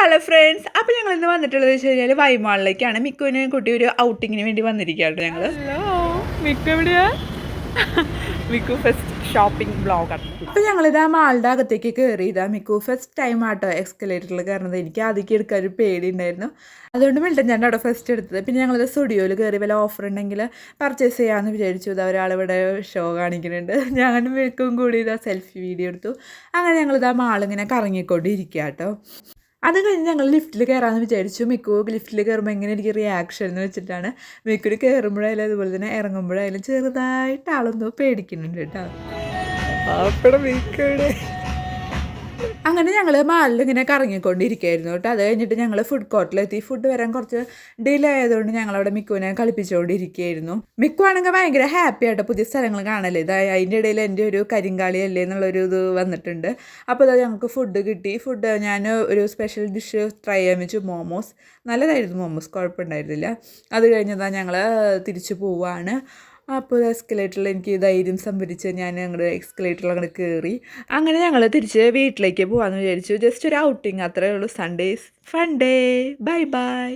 Hello friends, അപ്പോൾ ഞങ്ങൾ ഇന്ന് വന്നിട്ടുള്ളത് വെച്ച് കഴിഞ്ഞാൽ വൈമാളിലേക്കാണ്. മിക്കുവിന് കുട്ടി ഒരു ഔട്ടിങ്ങിന് വേണ്ടി വന്നിരിക്കുകയാണ് ഞങ്ങൾ. മിക്കു എവിടെയാ? മിക്കു ഫസ്റ്റ് ഷോപ്പിംഗ് ബ്ലോഗാണ്. അപ്പോൾ ഞങ്ങളിത് ആ മാളുടെ അകത്തേക്ക് കയറിയതാ. മിക്കു ഫസ്റ്റ് ടൈം ആട്ടോ എക്സ്കലേറ്ററിൽ കയറുന്നത്. എനിക്ക് ആദ്യം എടുക്കാൻ ഒരു പേടി ഉണ്ടായിരുന്നു. അതുകൊണ്ട് മിൽട്ടൻ ഞാൻ അവിടെ ഫസ്റ്റ് എടുത്തത്. പിന്നെ ഞങ്ങളിത് സ്റ്റുഡിയോയിൽ കയറി വല്ല ഓഫർ ഉണ്ടെങ്കിൽ പർച്ചേസ് ചെയ്യാമെന്ന് വിചാരിച്ചു. ഇത് ഒരാളിവിടെ ഷോ കാണിക്കുന്നുണ്ട്. ഞാൻ മിക്കും കൂടി ഇതാ സെൽഫി വീഡിയോ എടുത്തു. അങ്ങനെ ഞങ്ങളിത് ആ മാളിങ്ങനെ കറങ്ങിക്കൊണ്ടിരിക്കുക കേട്ടോ. അത് കഴിഞ്ഞ് ഞങ്ങൾ ലിഫ്റ്റിൽ കയറാമെന്ന് വിചാരിച്ചു. മിക്കു ലിഫ്റ്റിൽ കയറുമ്പോൾ എങ്ങനെ എനിക്ക് റിയാക്ഷൻ എന്ന് വെച്ചിട്ടാണ്. മിക്കുവിന് കയറുമ്പോഴായാലും അതുപോലെ തന്നെ ഇറങ്ങുമ്പോഴായാലും ചെറുതായിട്ട് ആളൊന്നും പേടിക്കുന്നുണ്ട് കേട്ടോ. അങ്ങനെ ഞങ്ങൾ മാളിൽ ഇങ്ങനെ കറങ്ങിക്കൊണ്ടിരിക്കുകയായിരുന്നു കേട്ടോ. അത് കഴിഞ്ഞിട്ട് ഞങ്ങൾ ഫുഡ് കോർട്ടിലെത്തി. ഫുഡ് വരാൻ കുറച്ച് ഡിലേ ആയതുകൊണ്ട് ഞങ്ങളവിടെ മിക്കുവിനെ കളിപ്പിച്ചുകൊണ്ടിരിക്കുകയായിരുന്നു. മിക്കു ആണെങ്കിൽ ഭയങ്കര ഹാപ്പി ആയിട്ട് പുതിയ സ്ഥലങ്ങൾ കാണല്ലേ. അതിൻ്റെ ഇടയിൽ എൻ്റെ ഒരു കരിങ്കാളി അല്ലേ എന്നുള്ളൊരു ഇത് വന്നിട്ടുണ്ട്. അപ്പോൾ അത് ഞങ്ങൾക്ക് ഫുഡ് കിട്ടി. ഞാൻ ഒരു സ്പെഷ്യൽ ഡിഷ് ട്രൈ ചെയ്യാൻ വെച്ചു, മോമോസ്. നല്ലതായിരുന്നു മോമോസ്, കുഴപ്പമുണ്ടായിരുന്നില്ല. അത് കഴിഞ്ഞതാ ഞങ്ങൾ തിരിച്ചു പോവാണ്. അപ്പോൾ എസ്കലേറ്ററിൽ എനിക്ക് ധൈര്യം സംഭരിച്ച് ഞാൻ ഞങ്ങളുടെ എക്സ്കലേറ്ററിൽ അങ്ങോട്ട് കയറി. അങ്ങനെ ഞങ്ങൾ തിരിച്ച് വീട്ടിലേക്ക് പോകാമെന്ന് വിചാരിച്ചു. ജസ്റ്റ് ഒരു ഔട്ടിങ് അത്രയേ ഉള്ളൂ. Sundays fun day. Bye bye.